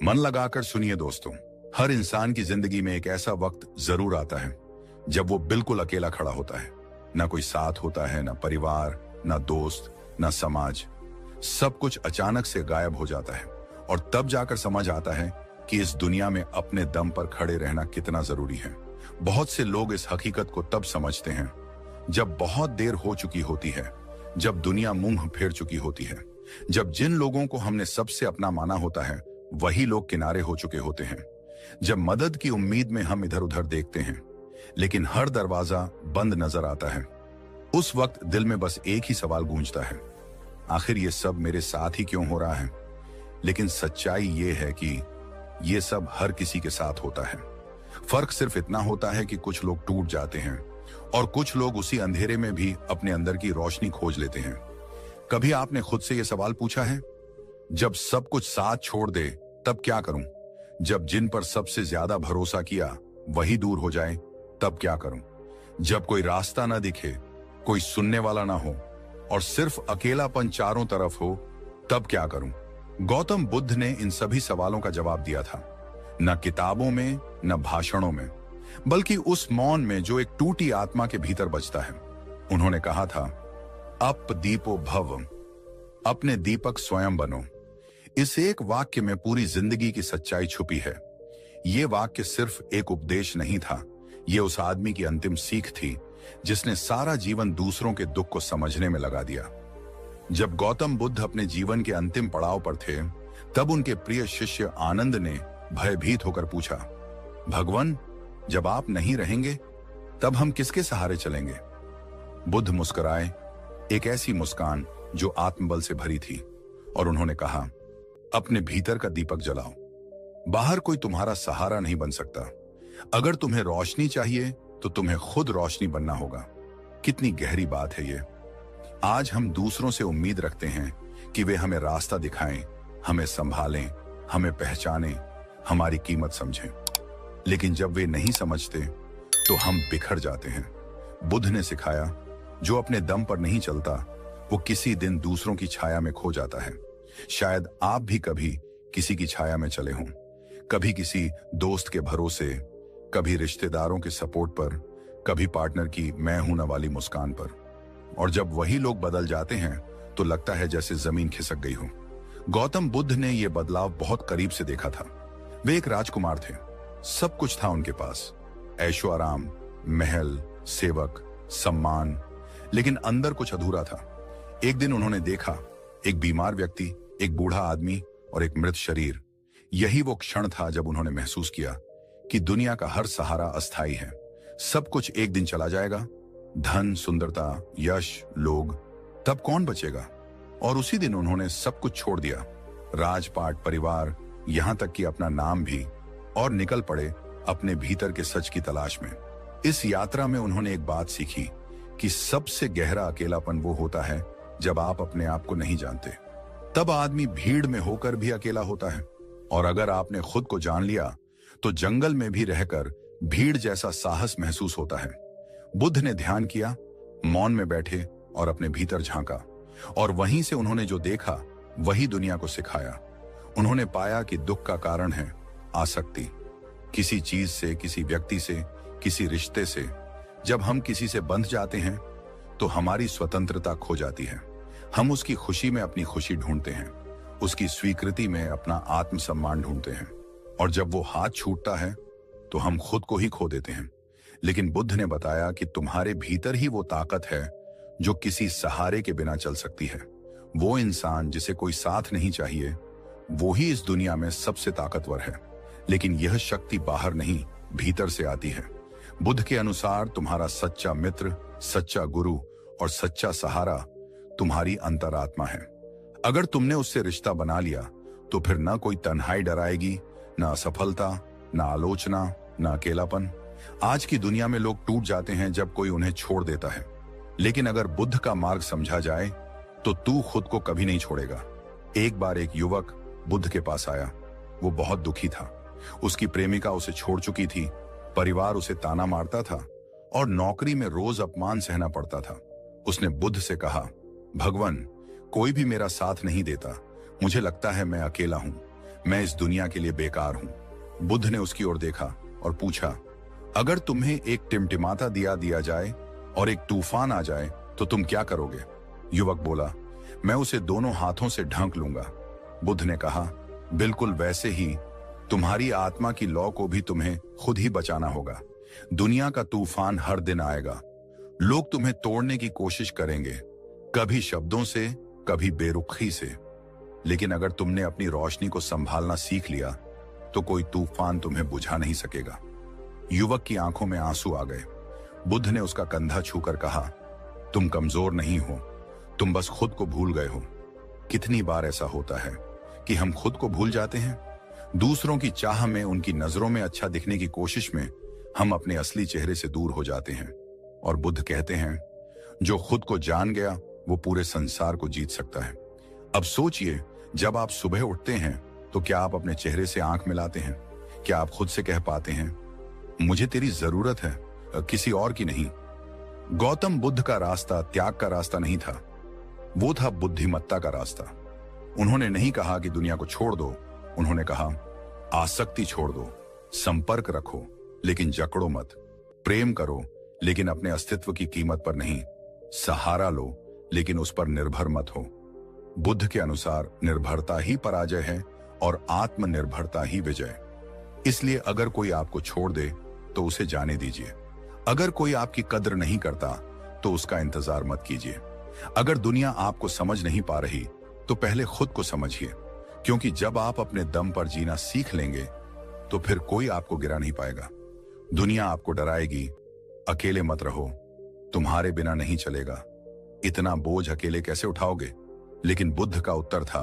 मन लगाकर सुनिए दोस्तों, हर इंसान की जिंदगी में एक ऐसा वक्त जरूर आता है जब वो बिल्कुल अकेला खड़ा होता है। ना कोई साथ होता है, ना परिवार, ना दोस्त, ना समाज। सब कुछ अचानक से गायब हो जाता है और तब जाकर समझ आता है कि इस दुनिया में अपने दम पर खड़े रहना कितना जरूरी है। बहुत से लोग इस हकीकत को तब समझते हैं जब बहुत देर हो चुकी होती है, जब दुनिया मुंह फेर चुकी होती है, जब जिन लोगों को हमने सबसे अपना माना होता है वही लोग किनारे हो चुके होते हैं, जब मदद की उम्मीद में हम इधर उधर देखते हैं लेकिन हर दरवाजा बंद नजर आता है। उस वक्त दिल में बस एक ही सवाल गूंजता है, आखिर ये सब मेरे साथ ही क्यों हो रहा है। लेकिन सच्चाई ये है कि ये सब हर किसी के साथ होता है। फर्क सिर्फ इतना होता है कि कुछ लोग टूट जाते हैं और कुछ लोग उसी अंधेरे में भी अपने अंदर की रोशनी खोज लेते हैं। कभी आपने खुद से यह सवाल पूछा है, जब सब कुछ साथ छोड़ दे तब क्या करूं? जब जिन पर सबसे ज्यादा भरोसा किया वही दूर हो जाए तब क्या करूं? जब कोई रास्ता ना दिखे, कोई सुनने वाला ना हो और सिर्फ अकेलापन चारों तरफ हो तब क्या करूं? गौतम बुद्ध ने इन सभी सवालों का जवाब दिया था, न किताबों में, न भाषणों में, बल्कि उस मौन में जो एक टूटी आत्मा के भीतर बजता है। उन्होंने कहा था, अप दीपो भव, अपने दीपक स्वयं बनो। इस एक वाक्य में पूरी जिंदगी की सच्चाई छुपी है। ये वाक्य सिर्फ एक उपदेश नहीं था, ये उस आदमी की अंतिम सीख थी जिसने सारा जीवन दूसरों के दुख को समझने में लगा दिया। जब गौतम बुद्ध अपने जीवन के अंतिम पड़ाव पर थे, तब उनके प्रिय शिष्य आनंद ने भयभीत होकर पूछा, भगवान, जब आप नहीं रहेंगे तब हम किसके सहारे चलेंगे? बुद्ध मुस्कुराए, एक ऐसी मुस्कान जो आत्मबल से भरी थी, और उन्होंने कहा, अपने भीतर का दीपक जलाओ। बाहर कोई तुम्हारा सहारा नहीं बन सकता। अगर तुम्हें रोशनी चाहिए तो तुम्हें खुद रोशनी बनना होगा। कितनी गहरी बात है ये। आज हम दूसरों से उम्मीद रखते हैं कि वे हमें रास्ता दिखाएं, हमें संभालें, हमें पहचानें, हमारी कीमत समझें। लेकिन जब वे नहीं समझते तो हम बिखर जाते हैं। बुद्ध ने सिखाया, जो अपने दम पर नहीं चलता वो किसी दिन दूसरों की छाया में खो जाता है। शायद आप भी कभी किसी की छाया में चले हों, कभी किसी दोस्त के भरोसे, कभी रिश्तेदारों के सपोर्ट पर, कभी पार्टनर की मैं हूं ना वाली मुस्कान पर। और जब वही लोग बदल जाते हैं तो लगता है जैसे जमीन खिसक गई हो। गौतम बुद्ध ने यह बदलाव बहुत करीब से देखा था। वे एक राजकुमार थे, सब कुछ था उनके पास, ऐशो आराम, महल, सेवक, सम्मान, लेकिन अंदर कुछ अधूरा था। एक दिन उन्होंने देखा, एक बीमार व्यक्ति, एक बूढ़ा आदमी और एक मृत शरीर। यही वो क्षण था जब उन्होंने महसूस किया कि दुनिया का हर सहारा अस्थायी है। सब कुछ एक दिन चला जाएगा, धन, सुंदरता, यश, लोग, तब कौन बचेगा? और उसी दिन उन्होंने सब कुछ छोड़ दिया, राजपाट, परिवार, यहां तक कि अपना नाम भी, और निकल पड़े अपने भीतर के सच की तलाश में। इस यात्रा में उन्होंने एक बात सीखी कि सबसे गहरा अकेलापन वो होता है जब आप अपने आप को नहीं जानते। तब आदमी भीड़ में होकर भी अकेला होता है, और अगर आपने खुद को जान लिया तो जंगल में भी रहकर भीड़ जैसा साहस महसूस होता है। बुद्ध ने ध्यान किया, मौन में बैठे और अपने भीतर झांका, और वहीं से उन्होंने जो देखा वही दुनिया को सिखाया। उन्होंने पाया कि दुख का कारण है आसक्ति, किसी चीज से, किसी व्यक्ति से, किसी रिश्ते से। जब हम किसी से बंध जाते हैं तो हमारी स्वतंत्रता खो जाती है। हम उसकी खुशी में अपनी खुशी ढूंढते हैं, उसकी स्वीकृति में अपना आत्मसम्मान ढूंढते हैं, और जब वो हाथ छूटता है तो हम खुद को ही खो देते हैं। लेकिन बुद्ध ने बताया कि तुम्हारे भीतर ही वो ताकत है जो किसी सहारे के बिना चल सकती है। वो इंसान जिसे कोई साथ नहीं चाहिए, वो ही इस दुनिया में सबसे ताकतवर है। लेकिन यह शक्ति बाहर नहीं, भीतर से आती है। बुद्ध के अनुसार तुम्हारा सच्चा मित्र, सच्चा गुरु और सच्चा सहारा तुम्हारी अंतरात्मा है। अगर तुमने उससे रिश्ता बना लिया तो फिर ना कोई तन्हाई डराएगी, ना असफलता, ना आलोचना, ना अकेलापन। आज की दुनिया में लोग टूट जाते हैं जब कोई उन्हें छोड़ देता है, लेकिन अगर बुद्ध का मार्ग समझा जाए तो तू खुद को कभी नहीं छोड़ेगा। एक बार एक युवक बुद्ध के पास आया। वो बहुत दुखी था। उसकी प्रेमिका उसे छोड़ चुकी थी, परिवार उसे ताना मारता था और नौकरी में रोज अपमान सहना पड़ता था। उसने बुद्ध से कहा, भगवान, कोई भी मेरा साथ नहीं देता, मुझे लगता है मैं अकेला हूं। मैं इस दुनिया के लिए बेकार हूं। बुद्ध ने उसकी ओर देखा और पूछा, अगर तुम्हें एक टिमटिमाता दिया जाए और एक तूफान आ जाए तो तुम क्या करोगे? युवक बोला, मैं उसे दोनों हाथों से ढंक लूंगा। बुद्ध ने कहा, बिल्कुल वैसे ही तुम्हारी आत्मा की लौ को भी तुम्हें खुद ही बचाना होगा। दुनिया का तूफान हर दिन आएगा। लोग तुम्हें तोड़ने की कोशिश करेंगे, कभी शब्दों से, कभी बेरुखी से। लेकिन अगर तुमने अपनी रोशनी को संभालना सीख लिया तो कोई तूफान तुम्हें बुझा नहीं सकेगा। युवक की आंखों में आंसू आ गए। बुद्ध ने उसका कंधा छूकर कहा, तुम कमजोर नहीं हो, तुम बस खुद को भूल गए हो। कितनी बार ऐसा होता है कि हम खुद को भूल जाते हैं। दूसरों की चाह में, उनकी नजरों में अच्छा दिखने की कोशिश में हम अपने असली चेहरे से दूर हो जाते हैं। और बुद्ध कहते हैं, जो खुद को जान गया वो पूरे संसार को जीत सकता है। अब सोचिए, जब आप सुबह उठते हैं तो क्या आप अपने चेहरे से आंख मिलाते हैं? क्या आप खुद से कह पाते हैं, मुझे तेरी जरूरत है, किसी और की नहीं? गौतम बुद्ध का रास्ता त्याग का रास्ता नहीं था, वो था बुद्धिमत्ता का रास्ता। उन्होंने नहीं कहा कि दुनिया को छोड़ दो, उन्होंने कहा, आसक्ति छोड़ दो, संपर्क रखो लेकिन जकड़ो मत, प्रेम करो लेकिन अपने अस्तित्व की कीमत पर नहीं, सहारा लो लेकिन उस पर निर्भर मत हो। बुद्ध के अनुसार निर्भरता ही पराजय है और आत्मनिर्भरता ही विजय। इसलिए अगर कोई आपको छोड़ दे तो उसे जाने दीजिए। अगर कोई आपकी कद्र नहीं करता तो उसका इंतजार मत कीजिए। अगर दुनिया आपको समझ नहीं पा रही तो पहले खुद को समझिए, क्योंकि जब आप अपने दम पर जीना सीख लेंगे तो फिर कोई आपको गिरा नहीं पाएगा। दुनिया आपको डराएगी, अकेले मत रहो, तुम्हारे बिना नहीं चलेगा, इतना बोझ अकेले कैसे उठाओगे? लेकिन बुद्ध का उत्तर था,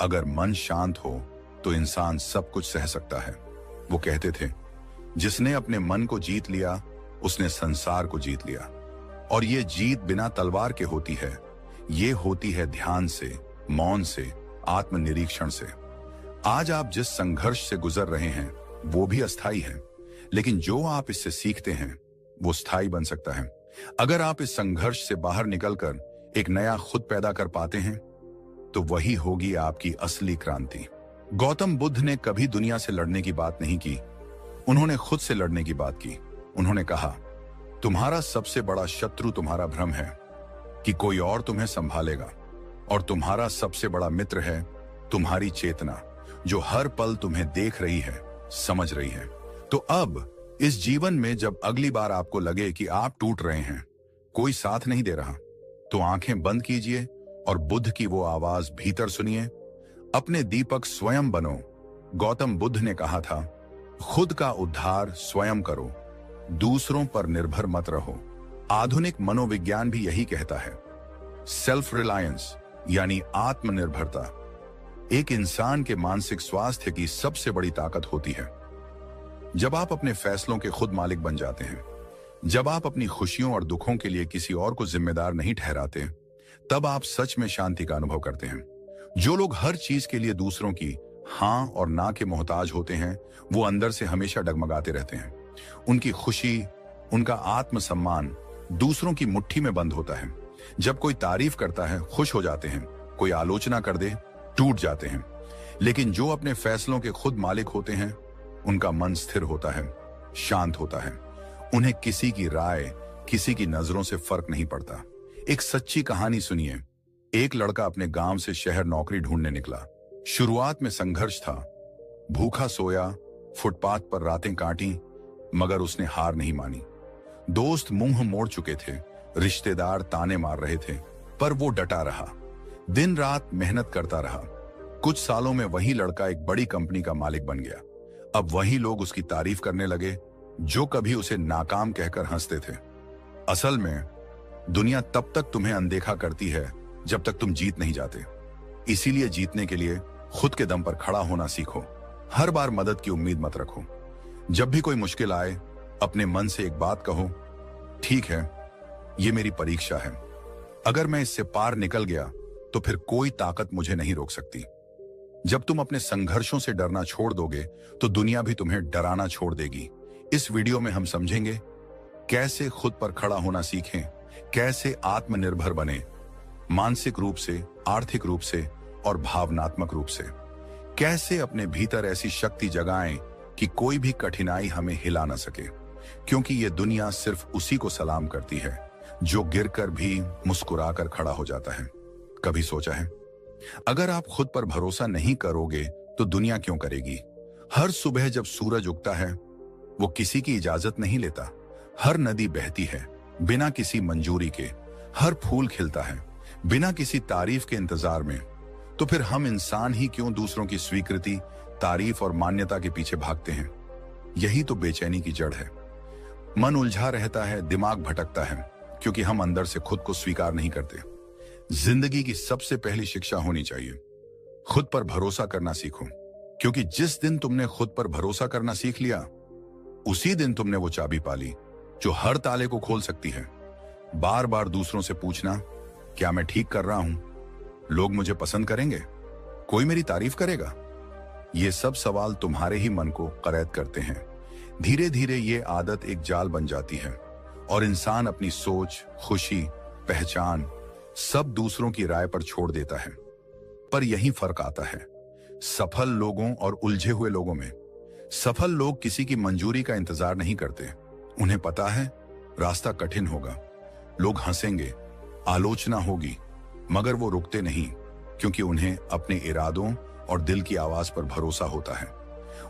अगर मन शांत हो तो इंसान सब कुछ सह सकता है। वो कहते थे, जिसने अपने मन को जीत लिया उसने संसार को जीत लिया। और ये जीत बिना तलवार के होती है, ये होती है ध्यान से, मौन से, आत्मनिरीक्षण से। आज आप जिस संघर्ष से गुजर रहे हैं वो भी अस्थाई है, लेकिन जो आप इससे सीखते हैं वो स्थायी बन सकता है। अगर आप इस संघर्ष से बाहर निकलकर एक नया खुद पैदा कर पाते हैं तो वही होगी आपकी असली क्रांति। गौतम बुद्ध ने कभी दुनिया से लड़ने की बात नहीं की, उन्होंने खुद से लड़ने की बात की। उन्होंने कहा, तुम्हारा सबसे बड़ा शत्रु तुम्हारा भ्रम है कि कोई और तुम्हें संभालेगा, और तुम्हारा सबसे बड़ा मित्र है तुम्हारी चेतना, जो हर पल तुम्हें देख रही है, समझ रही है। तो अब इस जीवन में जब अगली बार आपको लगे कि आप टूट रहे हैं, कोई साथ नहीं दे रहा, तो आंखें बंद कीजिए और बुद्ध की वो आवाज भीतर सुनिए, अपने दीपक स्वयं बनो। गौतम बुद्ध ने कहा था, खुद का उद्धार स्वयं करो, दूसरों पर निर्भर मत रहो। आधुनिक मनोविज्ञान भी यही कहता है। सेल्फ रिलायंस यानी आत्मनिर्भरता एक इंसान के मानसिक स्वास्थ्य की सबसे बड़ी ताकत होती है। जब आप अपने फैसलों के खुद मालिक बन जाते हैं, जब आप अपनी खुशियों और दुखों के लिए किसी और को जिम्मेदार नहीं ठहराते, तब आप सच में शांति का अनुभव करते हैं। जो लोग हर चीज के लिए दूसरों की हां और ना के मोहताज होते हैं, वो अंदर से हमेशा डगमगाते रहते हैं। उनकी खुशी, उनका आत्मसम्मान दूसरों की मुट्ठी में बंद होता है। जब कोई तारीफ करता है, खुश हो जाते हैं, कोई आलोचना कर दे, टूट जाते हैं। लेकिन जो अपने फैसलों के खुद मालिक होते हैं, उनका मन स्थिर होता है, शांत होता है। उन्हें किसी की राय, किसी की नजरों से फर्क नहीं पड़ता। एक सच्ची कहानी सुनिए। एक लड़का अपने गांव से शहर नौकरी ढूंढने निकला। शुरुआत में संघर्ष था, भूखा सोया, फुटपाथ पर रातें काटी, मगर उसने हार नहीं मानी। दोस्त मुंह मोड़ चुके थे, रिश्तेदार ताने मार रहे थे, पर वो डटा रहा, दिन रात मेहनत करता रहा। कुछ सालों में वही लड़का एक बड़ी कंपनी का मालिक बन गया। अब वही लोग उसकी तारीफ करने लगे जो कभी उसे नाकाम कहकर हंसते थे। असल में दुनिया तब तक तुम्हें अनदेखा करती है जब तक तुम जीत नहीं जाते। इसीलिए जीतने के लिए खुद के दम पर खड़ा होना सीखो। हर बार मदद की उम्मीद मत रखो। जब भी कोई मुश्किल आए, अपने मन से एक बात कहो, ठीक है, ये मेरी परीक्षा है। अगर मैं इससे पार निकल गया तो फिर कोई ताकत मुझे नहीं रोक सकती। जब तुम अपने संघर्षों से डरना छोड़ दोगे तो दुनिया भी तुम्हें डराना छोड़ देगी। इस वीडियो में हम समझेंगे कैसे खुद पर खड़ा होना सीखें, कैसे आत्मनिर्भर बने, मानसिक रूप से, आर्थिक रूप से और भावनात्मक रूप से। कैसे अपने भीतर ऐसी शक्ति जगाएं कि कोई भी कठिनाई हमें हिला ना सके, क्योंकि ये दुनिया सिर्फ उसी को सलाम करती है जो गिरकर भी मुस्कुराकर खड़ा हो जाता है। कभी सोचा है, अगर आप खुद पर भरोसा नहीं करोगे तो दुनिया क्यों करेगी? हर सुबह जब सूरज उगता है वो किसी की इजाजत नहीं लेता। हर नदी बहती है बिना किसी मंजूरी के। हर फूल खिलता है बिना किसी तारीफ के इंतजार में। तो फिर हम इंसान ही क्यों दूसरों की स्वीकृति, तारीफ और मान्यता के पीछे भागते हैं? यही तो बेचैनी की जड़ है। मन उलझा रहता है, दिमाग भटकता है, क्योंकि हम अंदर से खुद को स्वीकार नहीं करते। जिंदगी की सबसे पहली शिक्षा होनी चाहिए, खुद पर भरोसा करना सीखो, क्योंकि जिस दिन तुमने खुद पर भरोसा करना सीख लिया उसी दिन तुमने वो चाबी पाली जो हर ताले को खोल सकती है। बार बार दूसरों से पूछना, क्या मैं ठीक कर रहा हूं? लोग मुझे पसंद करेंगे? कोई मेरी तारीफ करेगा? ये सब सवाल तुम्हारे ही मन को कैद करते हैं। धीरे धीरे ये आदत एक जाल बन जाती है और इंसान अपनी सोच, खुशी, पहचान सब दूसरों की राय पर छोड़ देता है। पर यही फर्क आता है सफल लोगों और उलझे हुए लोगों में। सफल लोग किसी की मंजूरी का इंतजार नहीं करते। उन्हें पता है रास्ता कठिन होगा, लोग हंसेंगे, आलोचना होगी, मगर वो रुकते नहीं, क्योंकि उन्हें अपने इरादों और दिल की आवाज पर भरोसा होता है।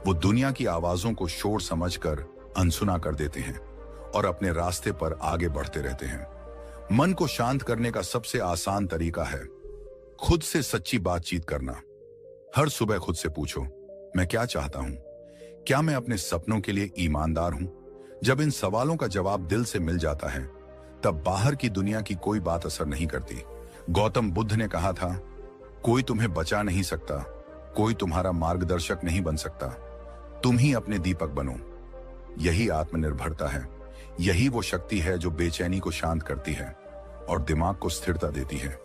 वो दुनिया की आवाजों को शोर समझकर अनसुना कर देते हैं और अपने रास्ते पर आगे बढ़ते रहते हैं। मन को शांत करने का सबसे आसान तरीका है खुद से सच्ची बातचीत करना। हर सुबह खुद से पूछो, मैं क्या चाहता हूं? क्या मैं अपने सपनों के लिए ईमानदार हूं? जब इन सवालों का जवाब दिल से मिल जाता है तब बाहर की दुनिया की कोई बात असर नहीं करती। गौतम बुद्ध ने कहा था, कोई तुम्हें बचा नहीं सकता, कोई तुम्हारा मार्गदर्शक नहीं बन सकता, तुम ही अपने दीपक बनो। यही आत्मनिर्भरता है। यही वो शक्ति है जो बेचैनी को शांत करती है और दिमाग को स्थिरता देती है।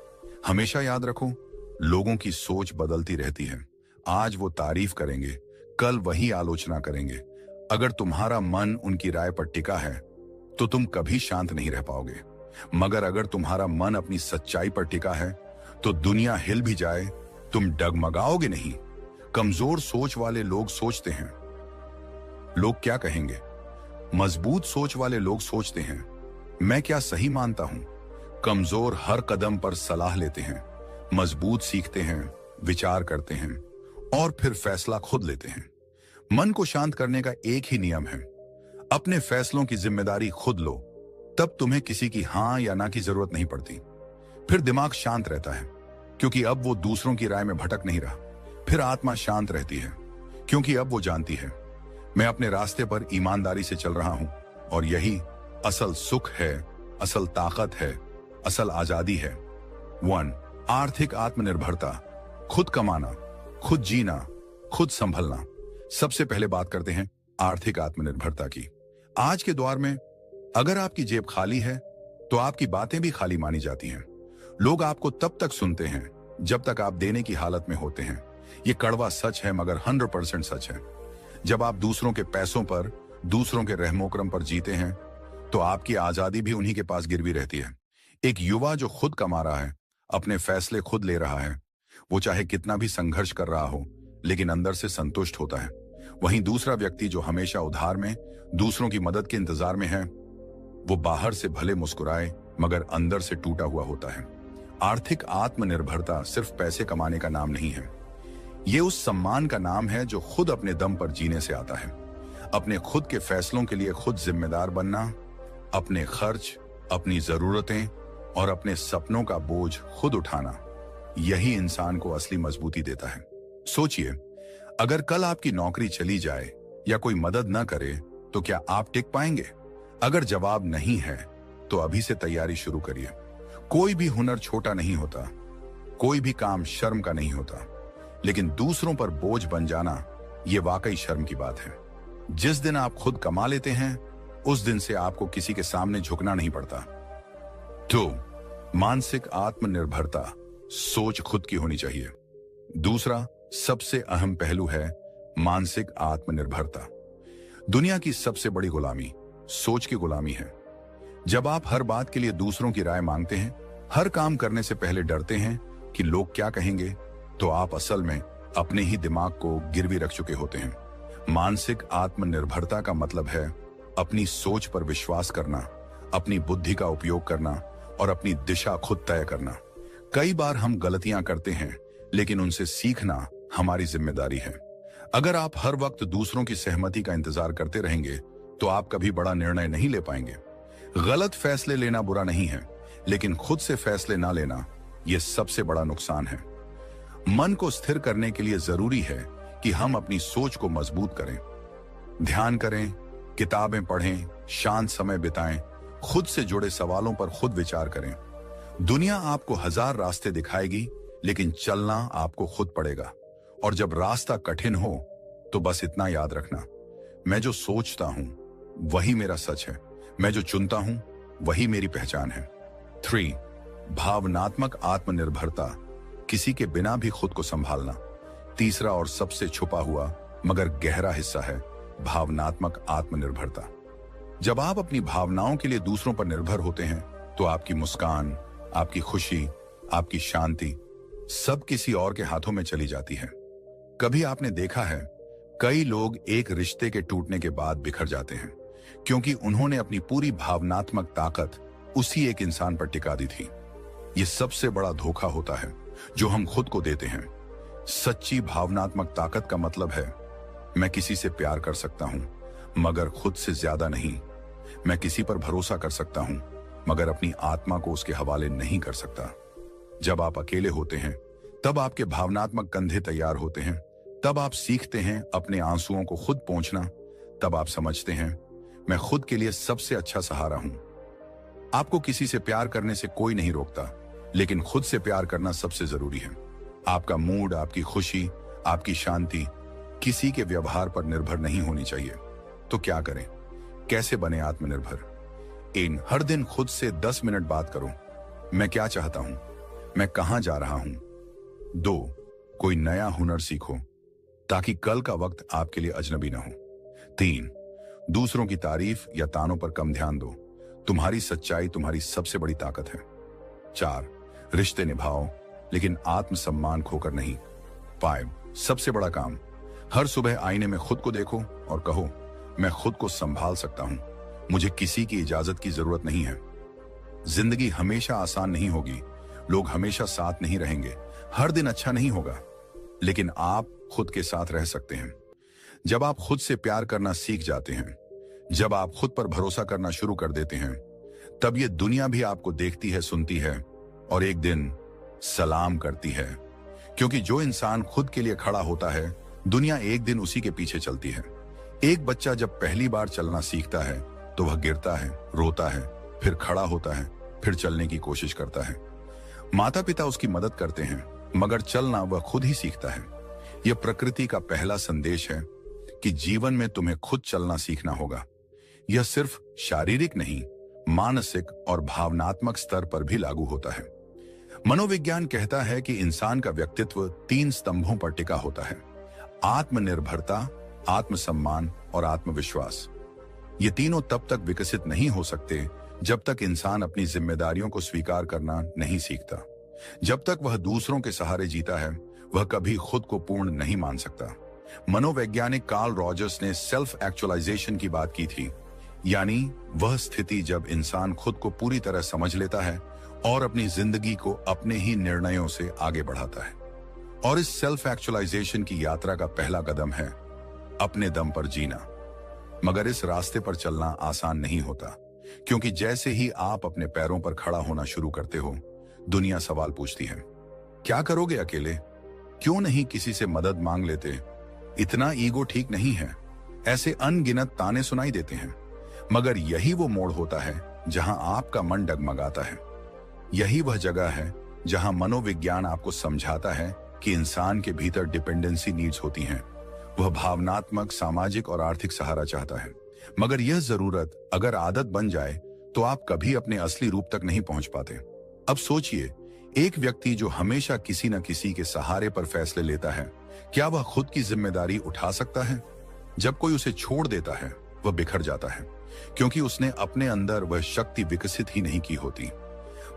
हमेशा याद रखो, लोगों की सोच बदलती रहती है। आज वो तारीफ करेंगे, कल वही आलोचना करेंगे। अगर तुम्हारा मन उनकी राय पर टिका है तो तुम कभी शांत नहीं रह पाओगे, मगर अगर तुम्हारा मन अपनी सच्चाई पर टिका है तो दुनिया हिल भी जाए तुम डगमगाओगे नहीं। कमजोर सोच वाले लोग सोचते हैं, लोग क्या कहेंगे? मजबूत सोच वाले लोग सोचते हैं, मैं क्या सही मानता हूं? कमजोर हर कदम पर सलाह लेते हैं, मजबूत सीखते हैं, विचार करते हैं और फिर फैसला खुद लेते हैं। मन को शांत करने का एक ही नियम है, अपने फैसलों की जिम्मेदारी खुद लो, तब तुम्हें किसी की हां या ना की जरूरत नहीं पड़ती। फिर दिमाग शांत रहता है, क्योंकि अब वो दूसरों की राय में भटक नहीं रहा। फिर आत्मा शांत रहती है, क्योंकि अब वो जानती है मैं अपने रास्ते पर ईमानदारी से चल रहा हूं और यही असल सुख है, असल ताकत है, असल आजादी है। 1. आर्थिक आत्मनिर्भरता। खुद कमाना, खुद जीना, खुद संभलना। सबसे पहले बात करते हैं आर्थिक आत्मनिर्भरता की। आज के दौर में अगर आपकी जेब खाली है तो आपकी बातें भी खाली मानी जाती हैं। लोग आपको तब तक सुनते हैं जब तक आप देने की हालत में होते हैं। ये कड़वा सच है, मगर 100% सच है। जब आप दूसरों के पैसों पर, दूसरों के रहमोकरम पर जीते हैं तो आपकी आजादी भी उन्हीं के पास गिरवी रहती है। एक युवा जो खुद कमा रहा है, अपने फैसले खुद ले रहा है, वो चाहे कितना भी संघर्ष कर रहा हो लेकिन अंदर से संतुष्ट होता है। वहीं दूसरा व्यक्ति जो हमेशा उधार में, दूसरों की मदद के इंतजार में है, वो बाहर से भले मुस्कुराए मगर अंदर से टूटा हुआ होता है। आर्थिक आत्मनिर्भरता सिर्फ पैसे कमाने का नाम नहीं है, ये उस सम्मान का नाम है जो खुद अपने दम पर जीने से आता है। अपने खुद के फैसलों के लिए खुद जिम्मेदार बनना, अपने खर्च, अपनी जरूरतें और अपने सपनों का बोझ खुद उठाना, यही इंसान को असली मजबूती देता है। सोचिए, अगर कल आपकी नौकरी चली जाए या कोई मदद न करे तो क्या आप टिक पाएंगे? अगर जवाब नहीं है तो अभी से तैयारी शुरू करिए। कोई भी हुनर छोटा नहीं होता, कोई भी काम शर्म का नहीं होता, लेकिन दूसरों पर बोझ बन जाना ये वाकई शर्म की बात है। जिस दिन आप खुद कमा लेते हैं उस दिन से आपको किसी के सामने झुकना नहीं पड़ता। तो मानसिक आत्मनिर्भरता, सोच खुद की होनी चाहिए। दूसरा सबसे अहम पहलू है मानसिक आत्मनिर्भरता। दुनिया की सबसे बड़ी गुलामी सोच की गुलामी है। जब आप हर बात के लिए दूसरों की राय मांगते हैं, हर काम करने से पहले डरते हैं कि लोग क्या कहेंगे, तो आप असल में अपने ही दिमाग को गिरवी रख चुके होते हैं। मानसिक आत्मनिर्भरता का मतलब है अपनी सोच पर विश्वास करना, अपनी बुद्धि का उपयोग करना और अपनी दिशा खुद तय करना। कई बार हम गलतियां करते हैं, लेकिन उनसे सीखना हमारी जिम्मेदारी है। अगर आप हर वक्त दूसरों की सहमति का इंतजार करते रहेंगे तो आप कभी बड़ा निर्णय नहीं ले पाएंगे। गलत फैसले लेना बुरा नहीं है, लेकिन खुद से फैसले ना लेना यह सबसे बड़ा नुकसान है। मन को स्थिर करने के लिए जरूरी है कि हम अपनी सोच को मजबूत करें, ध्यान करें, किताबें पढ़ें, शांत समय बिताएं, खुद से जुड़े सवालों पर खुद विचार करें। दुनिया आपको 1000 रास्ते दिखाएगी, लेकिन चलना आपको खुद पड़ेगा। और जब रास्ता कठिन हो तो बस इतना याद रखना, मैं जो सोचता हूं वही मेरा सच है, मैं जो चुनता हूं वही मेरी पहचान है। 3. भावनात्मक आत्मनिर्भरता, किसी के बिना भी खुद को संभालना। तीसरा और सबसे छुपा हुआ मगर गहरा हिस्सा है भावनात्मक आत्मनिर्भरता। जब आप अपनी भावनाओं के लिए दूसरों पर निर्भर होते हैं तो आपकी मुस्कान, आपकी खुशी, आपकी शांति सब किसी और के हाथों में चली जाती है। कभी आपने देखा है, कई लोग एक रिश्ते के टूटने के बाद बिखर जाते हैं क्योंकि उन्होंने अपनी पूरी भावनात्मक ताकत उसी एक इंसान पर टिका दी थी। यह सबसे बड़ा धोखा होता है जो हम खुद को देते हैं। सच्ची भावनात्मक ताकत का मतलब है, मैं किसी से प्यार कर सकता हूं मगर खुद से ज्यादा नहीं। मैं किसी पर भरोसा कर सकता हूं मगर अपनी आत्मा को उसके हवाले नहीं कर सकता। जब आप अकेले होते हैं तब आपके भावनात्मक कंधे तैयार होते हैं, तब आप सीखते हैं अपने आंसुओं को खुद पोंछना, तब आप समझते हैं मैं खुद के लिए सबसे अच्छा सहारा हूं। आपको किसी से प्यार करने से कोई नहीं रोकता, लेकिन खुद से प्यार करना सबसे जरूरी है। आपका मूड, आपकी खुशी, आपकी शांति किसी के व्यवहार पर निर्भर नहीं होनी चाहिए। तो क्या करें, कैसे बने आत्मनिर्भर? हर दिन खुद से 10 मिनट बात करो, मैं क्या चाहता हूं, मैं कहां जा रहा हूं। 2. कोई नया हुनर सीखो ताकि कल का वक्त आपके लिए अजनबी ना हो। 3. दूसरों की तारीफ या तानों पर कम ध्यान दो, तुम्हारी सच्चाई तुम्हारी सबसे बड़ी ताकत है। 4. रिश्ते निभाओ लेकिन आत्मसम्मान खोकर नहीं। 5. सबसे बड़ा काम, हर सुबह आईने में खुद को देखो और कहो, मैं खुद को संभाल सकता हूं, मुझे किसी की इजाजत की जरूरत नहीं है। जिंदगी हमेशा आसान नहीं होगी, लोग हमेशा साथ नहीं रहेंगे, हर दिन अच्छा नहीं होगा, लेकिन आप खुद के साथ रह सकते हैं। जब आप खुद से प्यार करना सीख जाते हैं, जब आप खुद पर भरोसा करना शुरू कर देते हैं, तब ये दुनिया भी आपको देखती है, सुनती है और एक दिन सलाम करती है। क्योंकि जो इंसान खुद के लिए खड़ा होता है, दुनिया एक दिन उसी के पीछे चलती है। एक बच्चा जब पहली बार चलना सीखता है तो वह गिरता है, रोता है, फिर खड़ा होता है, फिर चलने की कोशिश करता है। माता पिता उसकी मदद करते हैं, मगर चलना वह खुद ही सीखता है। यह प्रकृति का पहला संदेश है कि जीवन में तुम्हें खुद चलना सीखना होगा। यह सिर्फ शारीरिक नहीं, मानसिक और भावनात्मक स्तर पर भी लागू होता है। मनोविज्ञान कहता है कि इंसान का व्यक्तित्व 3 स्तंभों पर टिका होता है: आत्मनिर्भरता, आत्मसम्मान और आत्मविश्वास। ये तीनों तब तक विकसित नहीं हो सकते जब तक इंसान अपनी जिम्मेदारियों को स्वीकार करना नहीं सीखता। जब तक वह दूसरों के सहारे जीता है, वह कभी खुद को पूर्ण नहीं मान सकता। मनोवैज्ञानिक कार्ल रॉजर्स ने सेल्फ एक्चुअलाइजेशन की बात की थी, यानी वह स्थिति जब इंसान खुद को पूरी तरह समझ लेता है और अपनी जिंदगी को अपने ही निर्णयों से आगे बढ़ाता है। और इस सेल्फ एक्चुअलाइजेशन की यात्रा का पहला कदम है अपने दम पर जीना। मगर इस रास्ते पर चलना आसान नहीं होता, क्योंकि जैसे ही आप अपने पैरों पर खड़ा होना शुरू करते हो, दुनिया सवाल पूछती है, क्या करोगे अकेले? क्यों नहीं किसी से मदद मांग लेते? इतना ईगो ठीक नहीं है। ऐसे अनगिनत ताने सुनाई देते हैं। मगर यही वो मोड़ होता है जहां आपका मन डगमगाता है। यही वह जगह है जहां मनोविज्ञान आपको समझाता है कि इंसान के भीतर डिपेंडेंसी नीड्स होती हैं। वह भावनात्मक, सामाजिक और आर्थिक सहारा चाहता है। मगर यह जरूरत अगर आदत बन जाए तो आप कभी अपने असली रूप तक नहीं पहुंच पाते। अब सोचिए, एक व्यक्ति जो हमेशा किसी न किसी के सहारे पर फैसले लेता है, क्या वह खुद की जिम्मेदारी उठा सकता है? जब कोई उसे छोड़ देता है, वह बिखर जाता है, क्योंकि उसने अपने अंदर वह शक्ति विकसित ही नहीं की होती।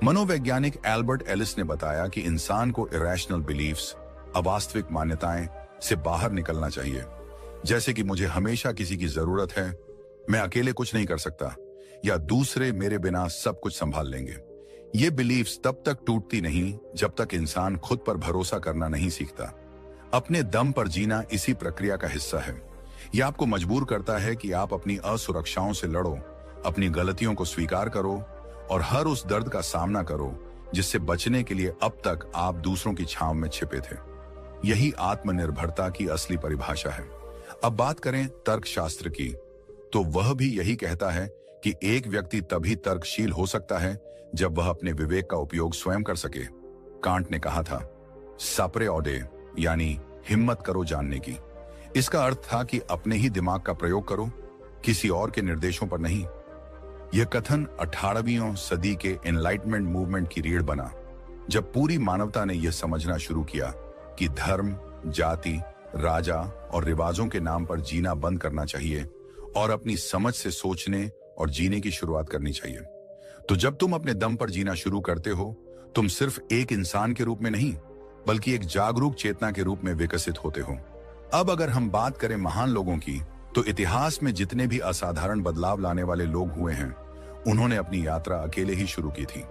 मनोवैज्ञानिक एल्बर्ट एलिस ने बताया कि इंसान को इरेशनल बिलीफ्स अवास्तविक मान्यताएं से बाहर निकलना चाहिए, जैसे कि मुझे हमेशा किसी की जरूरत है, मैं अकेले कुछ नहीं कर सकता, या दूसरे मेरे बिना सब कुछ संभाल लेंगे। ये बिलीफ्स तब तक टूटती नहीं जब तक इंसान खुद पर भरोसा करना नहीं सीखता। अपने दम पर जीना इसी प्रक्रिया का हिस्सा है। यह आपको मजबूर करता है कि आप अपनी असुरक्षाओं से लड़ो, अपनी गलतियों को स्वीकार करो और हर उस दर्द का सामना करो जिससे बचने के लिए अब तक आप दूसरों की छांव में छिपे थे। यही आत्मनिर्भरता की असली परिभाषा है। अब बात करें तर्कशास्त्र की, तो वह भी यही कहता है कि एक व्यक्ति तभी तर्कशील हो सकता है जब वह अपने विवेक का उपयोग स्वयं कर सके। कांट ने कहा था, सापरे ऑडे, यानी हिम्मत करो जानने की। इसका अर्थ था कि अपने ही दिमाग का प्रयोग करो, किसी और के निर्देशों पर नहीं। यह कथन 18वीं सदी के एनलाइटमेंट मूवमेंट की रीढ़ बना, जब पूरी मानवता ने यह समझना शुरू किया कि धर्म, जाति, राजा और रिवाजों के नाम पर जीना बंद करना चाहिए और अपनी समझ से सोचने और जीने की शुरुआत करनी चाहिए। तो जब तुम अपने दम पर जीना शुरू करते हो, तुम सिर्फ एक इंसान के रूप में नहीं, बल्कि एक जागरूक चेतना के रूप में विकसित होते हो। अब अगर हम बात करें महान लोगों की, तो इतिहास में जितने भी असाधारण बदलाव लाने वाले लोग हुए हैं, उन्होंने अपनी यात्रा अकेले ही शुरू की थी।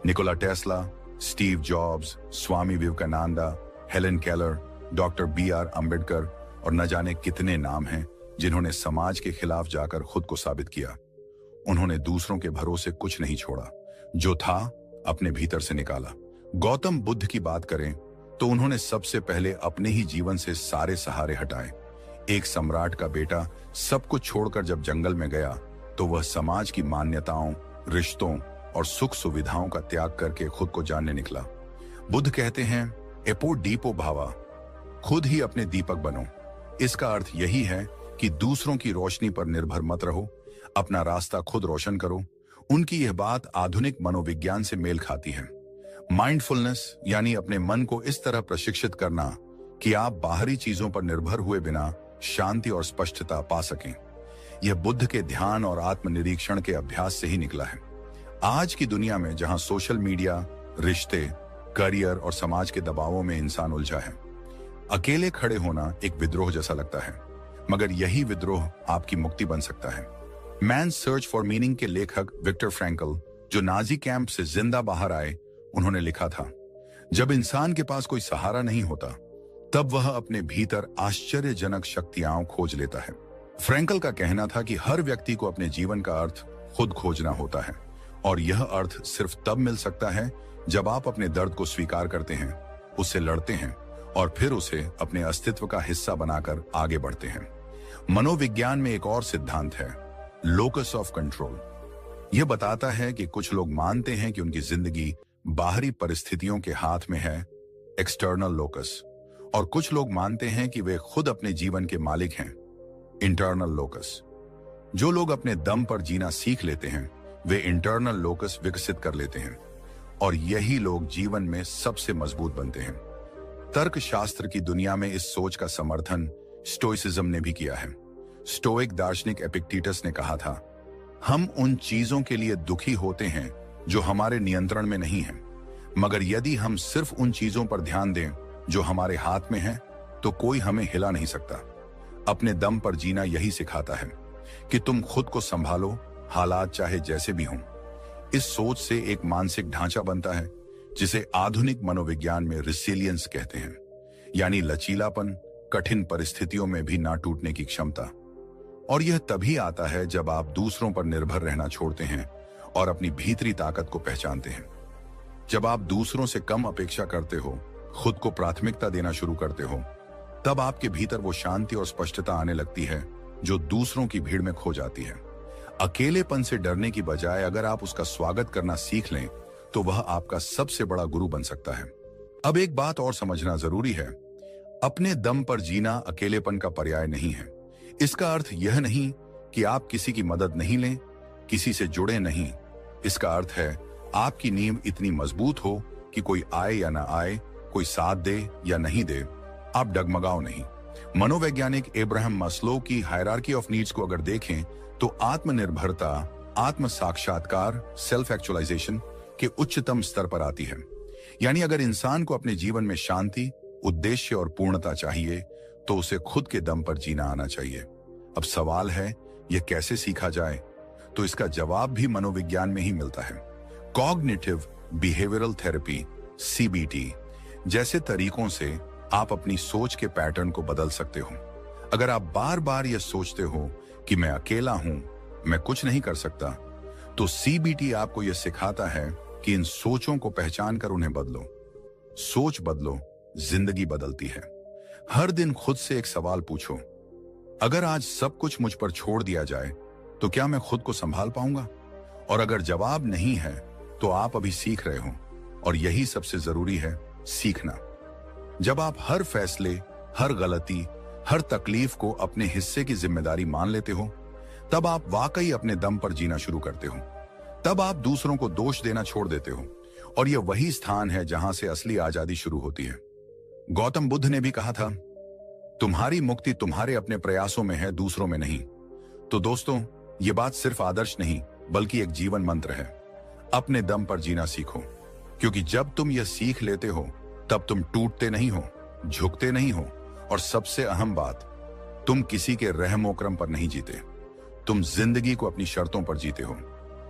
Nikola Tesla, Steve Jobs, Swami Vivekananda, Helen Keller, doctor BR Ambedkar और न जाने कितने नाम हैं जिन्होंने समाज के खिलाफ जाकर खुद को साबित किया। उन्होंने दूसरों के भरोसे कुछ नहीं छोड़ा, जो था अपने भीतर से निकाला। गौतम बुद्ध की बात करें तो उन्होंने सबसे पहले अपने ही जीवन से सारे सहारे हटाए। एक सम्राट का बेटा सब कुछ छोड़कर जब जंगल में गया, तो वह समाज की मान्यताओं, रिश्तों और सुख सुविधाओं का त्याग करके खुद को जानने निकला। बुद्ध कहते हैं, एपो डीपो भावा, खुद ही अपने दीपक बनो। इसका अर्थ यही है कि दूसरों की रोशनी पर निर्भर मत रहो, अपना रास्ता खुद रोशन करो। उनकी यह बात आधुनिक मनोविज्ञान से मेल खाती है। माइंडफुलनेस यानी अपने मन को इस तरह प्रशिक्षित करना कि आप बाहरी चीजों पर निर्भर हुए बिना शांति और स्पष्टता पा सकें। यह बुद्ध के ध्यान और आत्मनिरीक्षण के अभ्यास से ही निकला है। आज की दुनिया में जहां सोशल मीडिया, रिश्ते, करियर और समाज के दबावों में इंसान उलझा है, अकेले खड़े होना एक विद्रोह जैसा लगता है, मगर यही विद्रोह आपकी मुक्ति बन सकता है। मैन सर्च फॉर मीनिंग के लेखक विक्टर फ्रैंकल, जो नाजी कैंप से जिंदा बाहर आए, उन्होंने लिखा था, जब इंसान के पास कोई सहारा नहीं होता, तब वह अपने भीतर आश्चर्यजनक शक्तियां खोज लेता है। फ्रैंकल का कहना था कि हर व्यक्ति को अपने जीवन का अर्थ खुद खोजना होता है, और यह अर्थ सिर्फ तब मिल सकता है जब आप अपने दर्द को स्वीकार करते हैं, उससे लड़ते हैं और फिर उसे अपने अस्तित्व का हिस्सा बनाकर आगे बढ़ते हैं। मनोविज्ञान में एक और सिद्धांत है, लोकस ऑफ कंट्रोल। यह बताता है कि कुछ लोग मानते हैं कि उनकी जिंदगी बाहरी परिस्थितियों के हाथ में है, एक्सटर्नल लोकस, और कुछ लोग मानते हैं कि वे खुद अपने जीवन के मालिक हैं, इंटरनल लोकस। जो लोग अपने दम पर जीना सीख लेते हैं, वे इंटरनल लोकस विकसित कर लेते हैं, और यही लोग जीवन में सबसे मजबूत बनते हैं। तर्कशास्त्र की दुनिया में इस सोच का समर्थन स्टोइसिज्म ने भी किया है। स्टोइक दार्शनिक एपिक्टेटस ने कहा था, हम उन चीजों के लिए दुखी होते हैं जो हमारे नियंत्रण में नहीं है, मगर यदि हम सिर्फ उन चीजों पर ध्यान दें जो हमारे हाथ में है, तो कोई हमें हिला नहीं सकता। अपने दम पर जीना यही सिखाता है कि तुम खुद को संभालो, हालात चाहे जैसे भी हों। इस सोच से एक मानसिक ढांचा बनता है जिसे आधुनिक मनोविज्ञान में रिसिलियंस कहते हैं, यानी लचीलापन, कठिन परिस्थितियों में भी ना टूटने की क्षमता। और यह तभी आता है जब आप दूसरों पर निर्भर रहना छोड़ते हैं और अपनी भीतरी ताकत को पहचानते हैं। जब आप दूसरों से कम अपेक्षा करते हो, खुद को प्राथमिकता देना शुरू करते हो, तब आपके भीतर वो शांति और स्पष्टता आने लगती है जो दूसरों की भीड़ में खो जाती है। अकेलेपन से डरने की बजाय अगर आप उसका स्वागत करना सीख लें, तो वह आपका सबसे बड़ा गुरु बन सकता है। अब एक बात और समझना जरूरी है, अपने दम पर जीना अकेलेपन का पर्याय नहीं है। इसका अर्थ यह नहीं कि आप किसी की मदद नहीं लें, किसी से जुड़े नहीं। इसका अर्थ है आपकी नींव इतनी मजबूत हो कि कोई आए या ना आए, कोई साथ दे या नहीं दे, आप डगमगाओ नहीं। मनोवैज्ञानिक एब्राहम मस्लो की हायरार्की ऑफ नीड्स को अगर देखें, तो आत्मनिर्भरता, आत्म साक्षात्कार, सेल्फ एक्चुअलाइजेशन के उच्चतम स्तर पर आती है। यानी अगर इंसान को अपने जीवन में शांति, उद्देश्य और पूर्णता चाहिए तो उसे खुद के दम पर जीना आना चाहिए। अब सवाल है, यह कैसे सीखा जाए? तो इसका जवाब भी मनोविज्ञान में ही मिलता है। कॉग्निटिव बिहेवियरल थेरेपी CBT जैसे तरीकों से आप अपनी सोच के पैटर्न को बदल सकते हो। अगर आप बार बार यह सोचते हो कि मैं अकेला हूं, मैं कुछ नहीं कर सकता, तो CBT आपको यह सिखाता है कि इन सोचों को पहचान कर उन्हें बदलो। सोच बदलो, जिंदगी बदलती है। हर दिन खुद से एक सवाल पूछो, अगर आज सब कुछ मुझ पर छोड़ दिया जाए तो क्या मैं खुद को संभाल पाऊंगा? और अगर जवाब नहीं है तो आप अभी सीख रहे हो, और यही सबसे जरूरी है, सीखना। जब आप हर फैसले, हर गलती, हर तकलीफ को अपने हिस्से की जिम्मेदारी मान लेते हो, तब आप वाकई अपने दम पर जीना शुरू करते हो। तब आप दूसरों को दोष देना छोड़ देते हो, और यह वही स्थान है जहां से असली आजादी शुरू होती है। गौतम बुद्ध ने भी कहा था, तुम्हारी मुक्ति तुम्हारे अपने प्रयासों में है, दूसरों में नहीं। तो दोस्तों, ये बात सिर्फ आदर्श नहीं बल्कि एक जीवन मंत्र है। अपने दम पर जीना सीखो, क्योंकि जब तुम यह सीख लेते हो तब तुम टूटते नहीं हो, झुकते नहीं हो, और सबसे अहम बात, तुम किसी के रहमोकरम पर नहीं जीते, तुम जिंदगी को अपनी शर्तों पर जीते हो,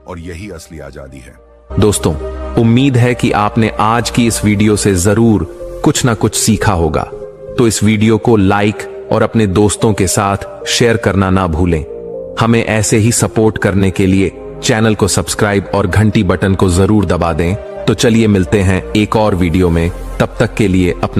और यही असली आजादी है। दोस्तों, उम्मीद है कि आपने आज की इस वीडियो से जरूर कुछ ना कुछ सीखा होगा। तो इस वीडियो को लाइक और अपने दोस्तों के साथ शेयर करना ना भूलें। हमें ऐसे ही सपोर्ट करने के लिए चैनल को सब्सक्राइब और घंटी बटन को जरूर दबा दें। तो चलिए मिलते हैं एक और वीडियो में, तब तक के लिए अपना